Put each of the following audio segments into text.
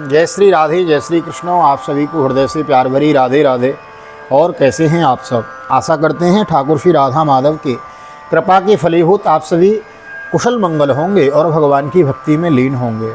जय श्री राधे, जय श्री कृष्ण। आप सभी को हृदय से प्यार भरी राधे राधे। और कैसे हैं आप सब? आशा करते हैं ठाकुर श्री राधा माधव की कृपा के फलीभूत आप सभी कुशल मंगल होंगे और भगवान की भक्ति में लीन होंगे।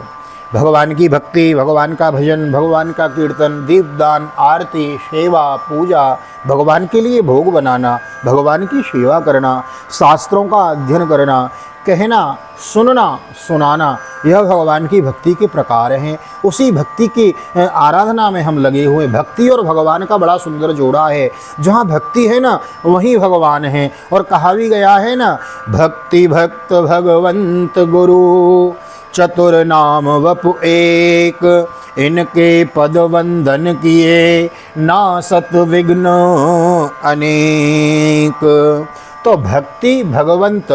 भगवान की भक्ति, भगवान का भजन, भगवान का कीर्तन, दीपदान, आरती, सेवा, पूजा, भगवान के लिए भोग बनाना, भगवान की सेवा करना, शास्त्रों का अध्ययन करना, कहना, सुनना, सुनाना, यह भगवान की भक्ति के प्रकार हैं। उसी भक्ति की आराधना में हम लगे हुए। भक्ति और भगवान का बड़ा सुंदर जोड़ा है। जहाँ भक्ति है ना, वहीं भगवान है। और कहा भी गया है ना, भक्ति भक्त भगवंत गुरु, चतुर नाम वपु एक, इनके पद वंदन किए, नासत विघ्न अनेक। तो भक्ति, भगवंत,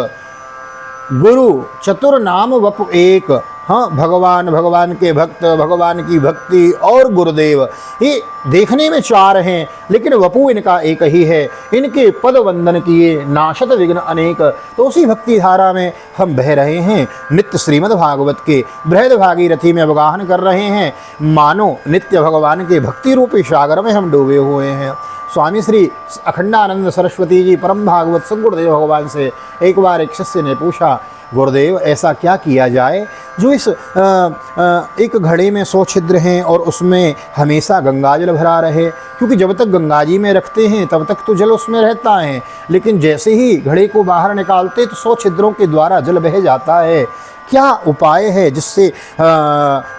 गुरु, चतुर नाम वपु एक। हाँ, भगवान, भगवान के भक्त, भगवान की भक्ति और गुरुदेव, ये देखने में चार हैं लेकिन वपु इनका एक ही है। इनके पद वंदन किए, नाशत विघ्न अनेक। तो उसी भक्ति धारा में हम बह रहे हैं। नित्य श्रीमद् भागवत के बृहद भागीरथी में अवगाहन कर रहे हैं। मानो नित्य भगवान के भक्ति रूपी सागर में हम डूबे हुए हैं। स्वामी श्री अखंडानंद सरस्वती जी परम भागवत सद्गुरुदेव भगवान से एक बार एक शिष्य ने पूछा, गुरुदेव ऐसा क्या किया जाए जो इस एक घड़े में 100 छिद्र हैं और उसमें हमेशा गंगाजल भरा रहे? क्योंकि जब तक गंगा जी में रखते हैं तब तक तो जल उसमें रहता है, लेकिन जैसे ही घड़े को बाहर निकालते तो 100 छिद्रों के द्वारा जल बह जाता है। क्या उपाय है जिससे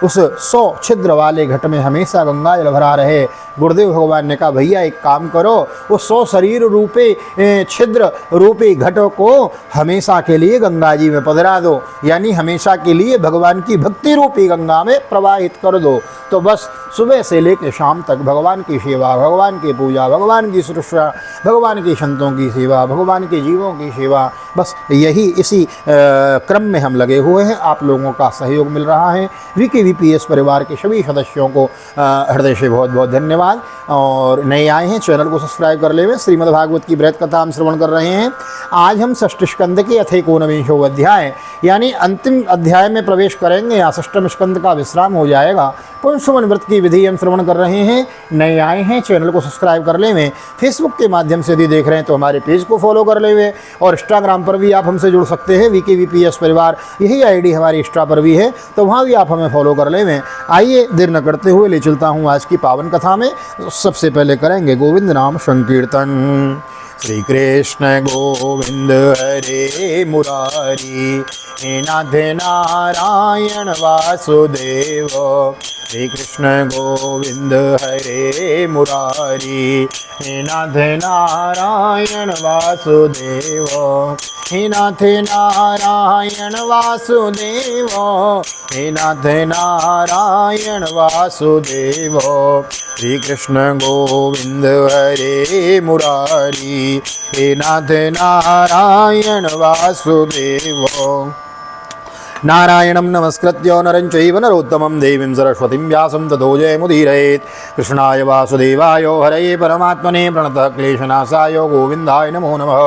उस 100 छिद्र वाले घट में हमेशा गंगा जल भरा रहे? गुरुदेव भगवान ने कहा, भैया एक काम करो, उस 100 शरीर रूपे छिद्र रूपी घट को हमेशा के लिए गंगा जी में पधरा दो, यानी हमेशा के लिए भगवान की भक्ति रूपी गंगा में प्रवाहित कर दो। तो बस सुबह से लेकर शाम तक भगवान की सेवा, भगवान की पूजा, भगवान की सुरक्षा, भगवान के संतों की सेवा, भगवान के जीवों की सेवा, बस यही इसी क्रम में हम लगे हुए हैं। आप लोगों का सहयोग मिल रहा है। VKVPS परिवार के सभी सदस्यों को हृदय से बहुत बहुत धन्यवाद। और नए आए हैं चैनल को सब्सक्राइब कर ले। श्रीमद् भागवत की बृहद कथा हम श्रवण कर रहे हैं। आज हम षष्ठ स्कंद के अथैकोनविंशो अध्याय यानी अंतिम अध्याय में प्रवेश करेंगे। या षष्ठम स्कंद का विश्राम हो जाएगा। पुंसवन व्रत की विधि हम श्रवण कर रहे हैं। नए आए हैं चैनल को सब्सक्राइब कर लें। फेसबुक के माध्यम से यदि देख रहे हैं तो हमारे पेज को फॉलो कर लें। और इंस्टाग्राम पर भी आप हमसे जुड़ सकते हैं। VKVPS परिवार यही ID हमारी इंस्टा पर भी है, तो वहाँ भी आप हमें फॉलो कर लें। आइए देर न करते हुए ले चलता हूँ आज की पावन कथा में। सबसे पहले करेंगे गोविंद नाम संकीर्तन। श्री कृष्ण गोविंद हरे मुरारी, हे नाथ नारायण वासुदेव। श्री कृष्ण गोविंद हरे मुरारी, हे नाथ नारायण वासुदेव। हे नाथ नारायण वासुदेव, हे नाथ नारायण वासुदेव। श्री कृष्ण गोविंद हरे मुरारी, हे नाथ नारायण वासुदेव। नारायणं नमस्कृत्य नरं चैव नरोत्तमं देवीं सरस्वतीं व्यासं ततो जयमुदीरयेत्। कृष्णाय वासुदेवाय हरये परमात्मने प्रणतः क्लेशनाशाय गोविन्दाय नमो नमः।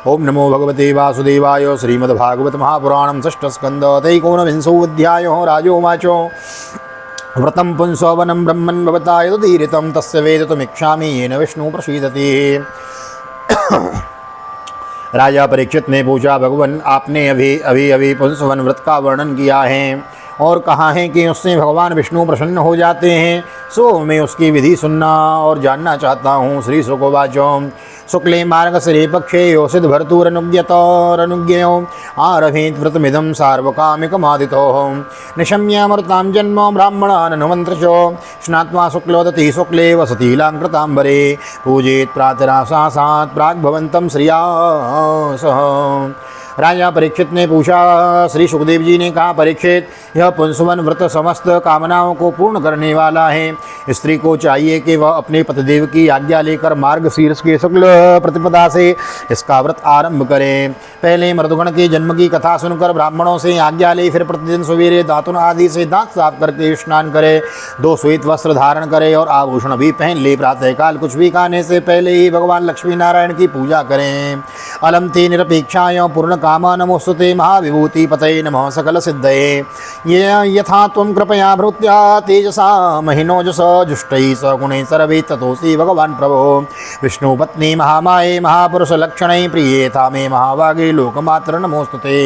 ओं नमो भगवते वासुदेवाय। श्रीमद्भागवत महापुराणं षष्ठस्कन्ध अथैकोनविंशोऽध्यायः। राजोवाच, व्रतं पुंसवनं ब्रह्मन् भवता यदुदीरितं तस्य वेदितुमिच्छामि येन विष्णु प्रसीदति। राजा परीक्षित ने पूछा, भगवान आपने अभी पुंसवन व्रत का वर्णन किया है और कहा है कि उससे भगवान विष्णु प्रसन्न हो जाते हैं, सो मैं उसकी विधि सुनना और जानना चाहता हूँ। श्री शुकोवाचो, शुक्ले मार्गशिरे पक्षे योषित भर्तुरनुज्ञयो आरभेत व्रतमिदं सार्वकामिकमादितो। निशम्यामृतां जन्म ब्राह्मणाननुमन्त्रचो, स्नात्वा शुक्लोदति शुक्ले वसति लाङ्कृताम्बरे। पूजेत प्रातराशासात् प्राग्भवन्तं श्रिया सह। राजा परीक्षित ने पूछा, श्री सुखदेव जी ने कहा, परीक्षित यह पुंसवन व्रत समस्त कामनाओं को पूर्ण करने वाला है। स्त्री को चाहिए कि वह अपने पतिदेव की आज्ञा लेकर मार्गशीर्ष के शुक्ल प्रतिपदा से इसका व्रत आरंभ करें। पहले मृदुगण के जन्म की कथा सुनकर ब्राह्मणों से आज्ञा ले, फिर प्रतिदिन सवेरे दातुन आदि से दांत साफ करके स्नान करे, 2 श्वेत वस्त्र धारण करे और आभूषण भी पहन ले। प्रातःकाल कुछ भी खाने से पहले ही भगवान लक्ष्मी नारायण की पूजा करें। अलम ते निरपेक्षायां पूर्ण काम नमोस्तुते महाविभूति पतये नमः सकल सिद्धये ये यथा त्वं कृपया भृत्या तेजसा महिनोजस जुष्टैः सगुणैः सर्वैः ततोऽसि भगवान् प्रभो विष्णुपत्नी महामाये महापुरुष लक्षणैः प्रिये था मे महाभागे लोकमात्र नमोस्तुते।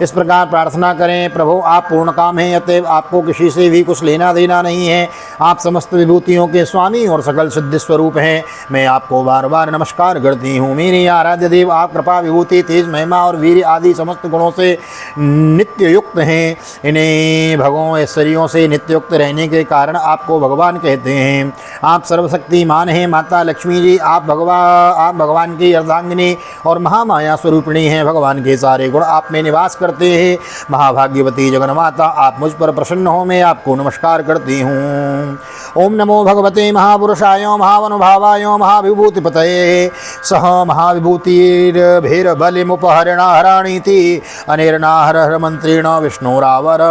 इस प्रकार प्रार्थना करें, प्रभु आप पूर्ण काम हैं, अतएव आपको किसी से भी कुछ लेना देना नहीं है। आप समस्त विभूतियों के स्वामी और सकल सिद्धि स्वरूप हैं। मैं आपको बार बार नमस्कार करती हूँ। मेरे आराध्य देव आप कृपा विभूति तेज महिमा और वीर आदि समस्त गुणों से नित्य युक्त हैं। इन्हें भगवान ऐश्वर्यों से नित्य युक्त रहने के कारण आपको भगवान कहते हैं। आप सर्वशक्तिमान हैं। माता लक्ष्मी जी आप भगवान की अर्धांगिनी और महामाया स्वरूपिणी हैं। भगवान के सारे गुण आप में निवास करते हैं। महाभाग्यवती जगन्माता आप मुझ पर प्रसन्न हो, मैं आपको नमस्कार करती हूँ। ओम नमो भगवते महापुरुषाय महानुभावाय महाविभूतिपतये सह महाविभूतिर्भेर बलिमुपहरणाहराणीति अनिर्नाहर मंत्रेण विष्णुरावर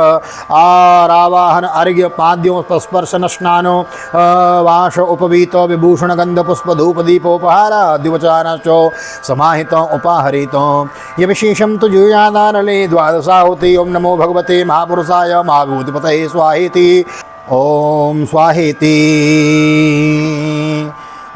आरावाहन अर्घ्य पाद्यों स्पर्शन स्नानो वाश उपवीत विभूषण गंध पुष्प धूप दीपोपहार द्विवचारश्चो समाहित उपाहरित ये विशेषम तो जुयादानले द्वादशाहुति। ओम नमो भगवते महापुरुषाय महाविभूतिपतये स्वाहेति। ओम स्वाहेति।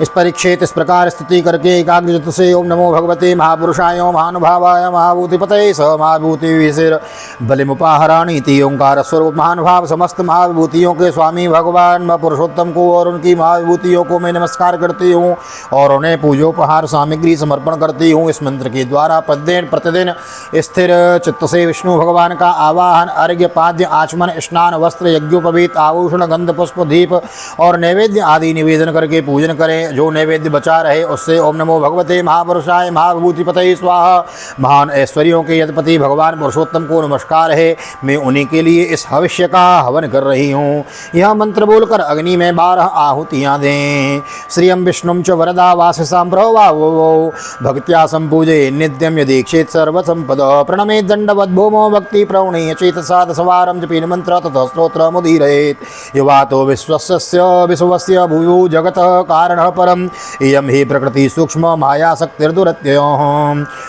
इस परीक्षित इस प्रकार स्तुति करके एकाग्रचित्त से ओम नमो भगवते महापुरुषाय महानुभावाय महाभूतिपतये स महाभूति विशिर बलिमुपाहराणीति ओंकार स्वरूप महानुभाव समस्त महाविभूतियों के स्वामी भगवान पुरुषोत्तम को और उनकी महाविभूतियों को मैं नमस्कार करती हूँ और उन्हें पूजोपहार सामग्री समर्पण करती हूँ। इस मंत्र के द्वारा प्रतिदिन स्थिर चित्त से विष्णु भगवान का आवाहन अर्घ्य पाद्य आचमन स्नान वस्त्र यज्ञोपवीत आभूषण गंध पुष्प दीप और नैवेद्य आदि निवेदन करके पूजन करें। जो नैवेद्य बचा रहे उससे ओम नमो भगवते महापुरुषाय महाविभूतिपतये स्वाहा। महान ऐश्वर्यों के यदपति भगवान पुरुषोत्तम को नमस्कार है। मैं उन्हीं के लिए इस हविष्य का हवन कर रही हूँ। यह मंत्र बोलकर अग्नि में 12 आहुतियाँ दें। श्रियं विष्णुं च वरदा वासिसां प्रवावो भक्त्या संपूजे नित्यं यदीक्षेत् सर्वसंपद प्रणमे दंडवद् भूमो भक्ति प्रवणीय चेतसा दशवारं जपेन मंत्र ततः स्तोत्रमुदीरयेत् युवातो विश्वस्य भूयो जगतः कारणः परम इयं ही प्रकृति सूक्ष्म माया शक्तिर्दुरत्ययः।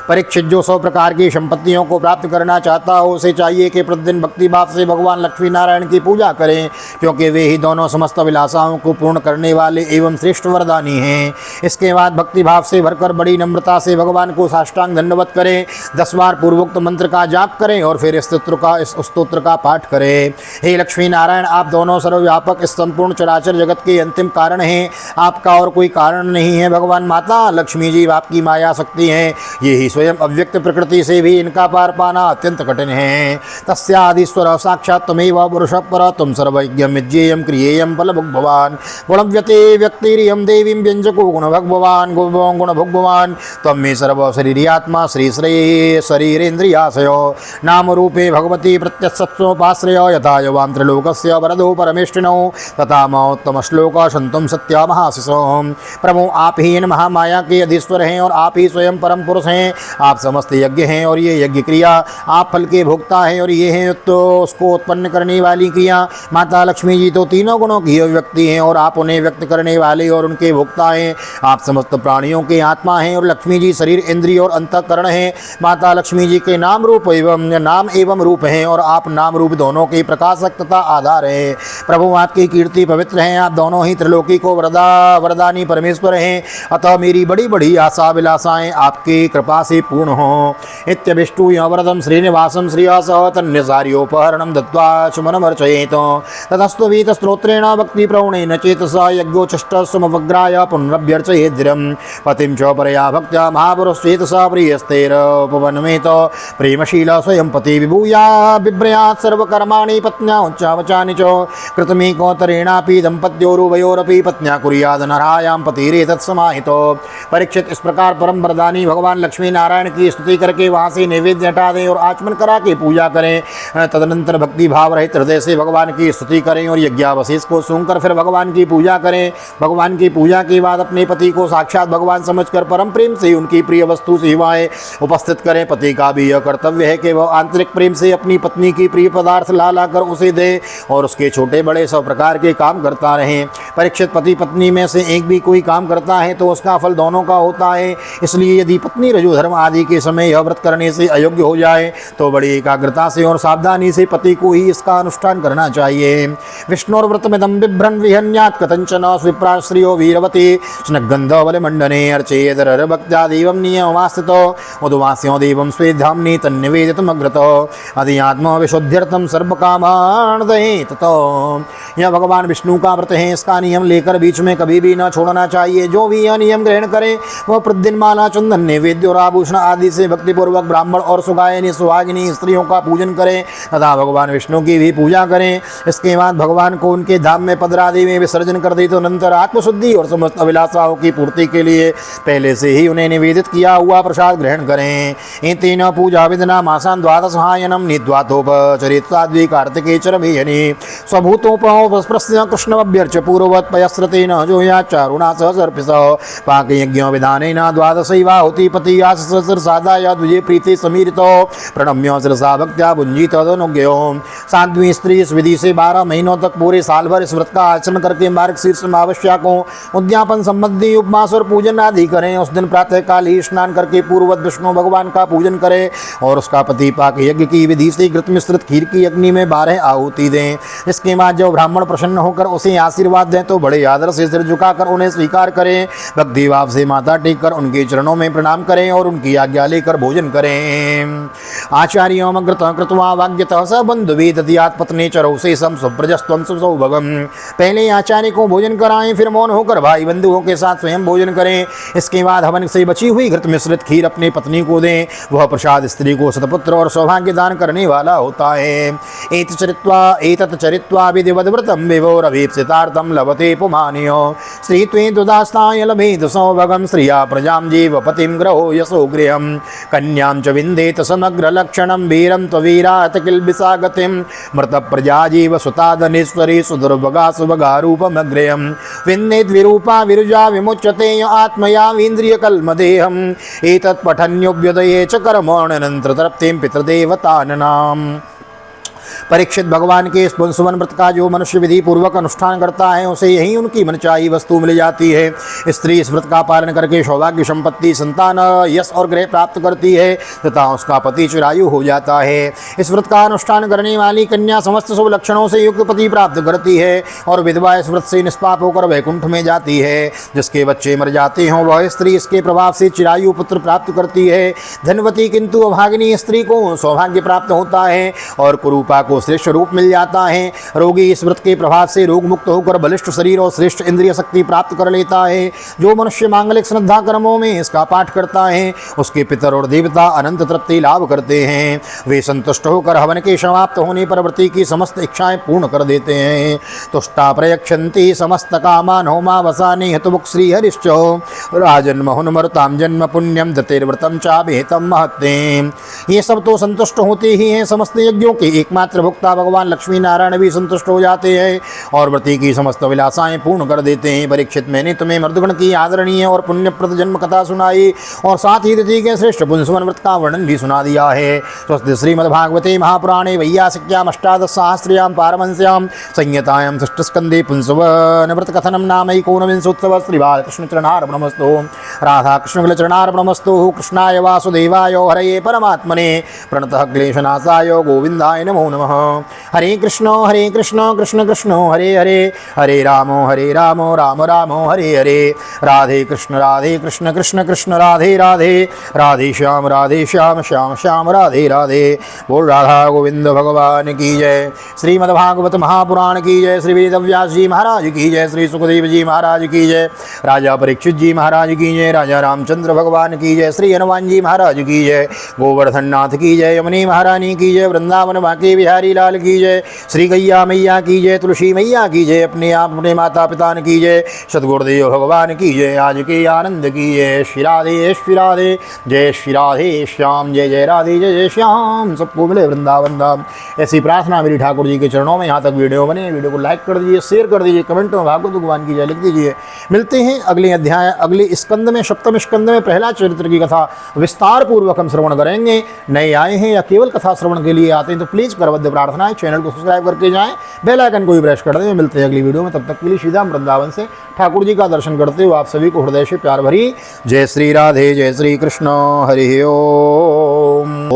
परीक्षित जो 100 प्रकार की संपत्तियों को प्राप्त करना चाहता हो उसे चाहिए कि प्रतिदिन भक्ति भाव से भगवान लक्ष्मी नारायण की पूजा करें, क्योंकि वे ही दोनों समस्त अभिलाषाओं को पूर्ण करने वाले एवं श्रेष्ठ वरदानी हैं। इसके बाद भक्ति भाव से भरकर बड़ी नम्रता से भगवान को साष्टांग दंडवत करें। 10 बार पूर्वोक्त मंत्र का जाप करें और फिर इस स्तोत्र का पाठ करें। हे लक्ष्मी नारायण आप दोनों सर्वव्यापक इस संपूर्ण चराचर जगत के अंतिम कारण हैं। आपका और कोई कारण नहीं है। भगवान माता लक्ष्मी जी आपकी माया शक्ति हैं। ये ही स्वयं अव्यक्त प्रकृति से भी इनका पार पाना अत्यंत कठिन है। तस्यादिस्वर साक्षात त्वमेव पुरुष पर तुम सर्वज्ञं विज्ञेयं क्रियेयं फलभुग्भवान् गुणव्यते व्यक्तिरियं देवीं व्यञ्जको गुणभगवान् गुणभुग्भवान् त्वं मे सर्वशरीर्यात्मा श्री शरीरेन्द्रियाशयो नाम रूपे भगवती प्रत्यक्षोपाश्रय यथा यवां त्रिलोकस्य वरदो परमेष्ठिनो तथा मौत्तम श्लोक सन्तुं सत्या महाशिषो। प्रभु आप ही इन महामाया के अधीश्वर हैं और आप ही स्वयं परम पुरुष हैं। आप समस्त यज्ञ हैं और ये यज्ञ क्रिया आप फल के भोक्ता हैं और ये हैं तो उसको उत्पन्न करने वाली क्रिया। माता लक्ष्मी जी तो तीनों गुणों की व्यक्ति हैं और आप उन्हें व्यक्त करने वाले और उनके भोक्ता हैं। आप समस्त प्राणियों के आत्मा हैं और लक्ष्मी जी शरीर इंद्रिय और अंतःकरण हैं। माता लक्ष्मी जी के नाम एवं रूप हैं और आप नाम रूप दोनों के प्रकाशक तथा आधार हैं। प्रभु आपकी कीर्ति पवित्र हैं। आप दोनों ही त्रिलोकी को वरदानी परमेश्वर हैं। अतः मेरी बड़ी बड़ी आशा अभिलाषाएं आपकी कृपा से पूर्ण हों। इत्यभिष्टु वरदम श्रीनिवासम श्रियास तन्यसार्योपहरणं दत्त्वा चमनमर्चयेत ततस्त्ववीत स्तोत्रेण भक्ति प्रवणेन चेतसा यज्ञोचष्टसमवग्राय पुनरभ्यर्चयेद्रं पतिं च परया भक्त्या महापुरुषेतसा प्रियस्तेरपवनमेत प्रेमशील स्वयं पति विभूया बिभ्रयात् सर्वकर्माणि पत्न्या उच्चावचानि च कृतमेकोत्तरेणापि दम्पत्योरुभयोरपि पत्न्या कुर्याद नरायां पतिरेतत् समाहितो। परीक्षित इस प्रकार परम वरदानी भगवान लक्ष्मी नारायण की स्तुति करके वहाँ से नैवेद्य हटा दें और आचमन करा के पूजा करें। तदनंतर भक्ति भाव रहित हृदय से भगवान की स्तुति करें और यज्ञावशेष को सूंघकर फिर भगवान की पूजा करें। भगवान की पूजा के बाद अपने पति को साक्षात भगवान समझकर परम प्रेम से उनकी प्रिय वस्तु सेवाएं उपस्थित करें। पति का भी यह कर्तव्य है कि वह आंतरिक प्रेम से अपनी पत्नी की प्रिय पदार्थ ला कर उसे दे और उसके छोटे बड़े सब प्रकार के काम करता रहे। परीक्षित पति पत्नी में से एक भी कोई काम करता है तो उसका फल दोनों का होता है। इसलिए यदि पत्नी रजोधर्म आदि के समय यह व्रत करने से अयोग्य हो जाए तो बड़ी एकाग्रता से और सावधानी से पति को ही इसका अनुष्ठान करना चाहिए। विष्णुर्व्रतमिदं बिभ्रन् विहन्यात् कथंचन स्विप्राश्रियो वीरवती स्नग्गन्धवलमण्डने अर्चेदरभक्त्या देवं नियममास्थितो उद्वास्यो देवं स्वेधाम्नि तन्निवेदितमग्रतो अध्यात्मविशुद्ध्यर्थं सर्वकामान् दहेत। तो यह भगवान विष्णु का व्रत है, इसका नियम लेकर बीच में कभी भी न छोड़ना चाहिए। जो भी यह नियम ग्रहण करे वह प्रतिदिन माला, चंदन, नैवेद्य और आभूषण आदि से भक्तिपूर्वक ब्राह्मण और सुगायनी सुहागिनी स्त्रियों का पूजन करें तथा भगवान विष्णु की भी पूजा करें। इसके बाद भगवान को उनके धाम में पदरादि में विसर्जन कर दे तो अनंतर आत्मशुद्धि और समस्त अभिलाषाओं की पूर्ति के लिए पहले से ही उन्हें निवेदित किया हुआ प्रसाद ग्रहण करें। इन तीनों पूजा विधिना मासान द्वादश हायनम निद्वातोपचरित साध्वी कार्तिके चरमेयनी स्वभूतोपस्पृश्य कृष्णमभ्यर्च्य पूर्ववत् पयस्रतेन जो याचारुणा सह सर्पिस पाक यज्ञ विधानेन द्वादशैवाहुति पति आससर सादाय द्विजे प्रीति समीरितो प्रणम्य शिरसा भक्त्या भुंजित तदनुज्ञयो। साध्वी स्त्री इस विधि से 12 महीनों तक पूरे साल भर इस व्रत का आचरण करके मार्गशीर्ष अमावस्या को उद्यापन संबंधी उपवास और पूजन आदि करें। उस दिन प्रातः काल ही स्नान करके पूर्ववत विष्णु भगवान का पूजन करें और उसका पति पाक यज्ञ की विधि से घृत मिश्रित खीर की अग्नि में 12 आहुति दें। इसके बाद जब ब्राह्मण प्रसन्न होकर उसे आशीर्वाद दें तो बड़े आदर से सिर झुकाकर उन्हें स्वीकार करें। भक्ति भाव से माथा टेक कर उनके चरणों में प्रणाम करें और उनकी आज्ञा लेकर भोजन करें। आचार्यों कृत्वा वाग्यतः स बंधुवे दद्यात् पत्नी चरौ से सम सुप्रजस्त्वं सुसौभगम। पहले आचार्य को भोजन कराएं, फिर मौन होकर भाई बंधुओं के साथ स्वयं भोजन करें। इसके बाद हवन से बची हुई घृत मिश्रित खीर अपनी पत्नी को दें। वह प्रसाद स्त्री को सतपुत्र और सौभाग्य दान करने वाला होता है। एतत् चरित्वा विधिवद्व्रतं विभोरभीप्सितार्थं लभते पुमानियो स्त्रीत्वे दुदास्ताय लभेत सौभगं श्रिया प्रजां जीवपतिं ग्रहो यशो गृहं कन्यां च विन्देत समग्र लक्षणं वीरं त्ववीरात् किल्बिषागतिं मृत प्रजा जीव सुतादनेश्वरी सुदुर्भगा सुभगा रूपमग्रयं विन्देत विरूपा विरुजा विमुच्यते आत्मयावीन्द्रियकल्मदेहम् एतत् पठन्योभ्युदये च कर्मणनन्तर तृप्तिं पितृदेवतानाम्। परीक्षित भगवान के इस पुंसवन व्रत का जो मनुष्य विधि पूर्वक अनुष्ठान करता है उसे यही उनकी मनचाही वस्तु मिल जाती है। स्त्री इस व्रत का पालन करके सौभाग्य, संपत्ति, संतान, यश और ग्रह प्राप्त करती है तथा उसका पति चिरायु हो जाता है। इस व्रत का अनुष्ठान करने वाली कन्या समस्त शुभ लक्षणों से युक्त पति प्राप्त करती है और विधवा इस व्रत से निष्पाप होकर वैकुंठ में जाती है। जिसके बच्चे मर जाते हों वह स्त्री इसके प्रभाव से चिरायु पुत्र प्राप्त करती है। धनवती किंतु अभागिनी स्त्री को सौभाग्य प्राप्त होता है और कुरूपा को श्रेष्ठ रूप मिल जाता है। रोगी इस व्रत के प्रभाव से रोग मुक्त होकर बलिष्ठ शरीर और श्रेष्ठ इंद्रिय शक्ति प्राप्त कर लेता है। जो मनुष्य मांगलिक श्रद्धा कर्मों में इसका पाठ करता है उसके पितर और देवता अनंत तृप्ति लाभ करते हैं। वे संतुष्ट होकर हवन के समाप्त होने पर व्रती की समस्त इच्छाएं पूर्ण कर देते हैं। तुष्टा प्रयक्षन्ति समस्त कामान होमावसाने हेतुमुख श्री हरिश्च राजन्म हुन्मरुताम जन्म पुण्यम दतेर्व्रतम चाभिहितम महत्तेम। ये सब तो संतुष्ट होते ही हैं। समस्त यज्ञों के एकमात्र भोक्ता भगवान लक्ष्मी नारायण भी संतुष्ट हो जाते हैं और व्रती की समस्त अभिलाषाएं पूर्ण कर देते हैं। परीक्षित, मैंने तुम्हें मर्दगण की आदरणीय और पुण्यप्रद जन्म कथा सुनाई और साथ ही तिथि के श्रेष्ठ पुंसवन व्रत का वर्णन भी सुना दिया है। स्वस्ति श्रीमद्भागवते महापुराणे वैयासिक्याम अष्टादशसहस्र्यां पारमहंस्यां संहितायां षष्ठस्कन्धे पुंसवन व्रत कथनं नाम एकोनविंशोत्सवः। श्री बालकृष्ण चरणार्पणमस्तु। राधा कृष्ण चरणार्पणमस्तु। कृष्णाय वासुदेवाय हरये परमात्मने प्रणतः क्लेशनाशाय गोविन्दाय नमो नमः। हरे कृष्ण कृष्ण कृष्ण हरे हरे, हरे राम राम राम हरे हरे। राधे कृष्ण कृष्ण कृष्ण राधे राधे, राधे श्याम श्याम श्याम राधे राधे। बोल राधा गोविंद भगवान की जय। श्रीमद्भागवत महापुराण की जय। श्री वेदव्यास जी महाराज की जय। श्री सुखदेव जी महाराज की जय। राजा परीक्षित जी महाराज की जय। राजा रामचंद्र भगवान की जय। श्री हनुमान जी महाराज की जय। गोवर्धन नाथ की जय। यमुनी महारानी की जय। वृंदावन बांके बिहारी लाल की जय। श्री गैया मैया की जय। तुलसी मैया की जय। अपने आप अपने माता पिता की जय। सतगुरुदेव भगवान की जय। आज के आनंद की जय। श्री राधे जय श्री राधे श्याम जय जय राधे जय जय श्याम। सबको मिले वृंदावन धाम। ऐसी प्रार्थना मेरी ठाकुर जी के चरणों में। यहाँ तक वीडियो बने, वीडियो को लाइक कर दीजिए, शेयर कर दीजिए, कमेंट में भागवत भगवान की जय लिख दीजिए। मिलते हैं अगले अध्याय, अगले स्कंद में, सप्तम स्कंद में प्रहलाद चरित्र की कथा विस्तार पूर्वक हम श्रवण करेंगे। नए आए हैं या केवल कथा श्रवण के लिए आते हैं तो प्लीज करवद्य प्रार्थना है। चैनल को सब्सक्राइब करके जाएं, बेल आइकन को भी प्रेस कर दें। मिलते हैं अगली वीडियो में, तब तक के लिए सीधा वृंदावन से ठाकुर जी का दर्शन करते हुए आप सभी को हृदय से प्यार भरी जय श्री राधे, जय श्री कृष्ण, हरि ओम।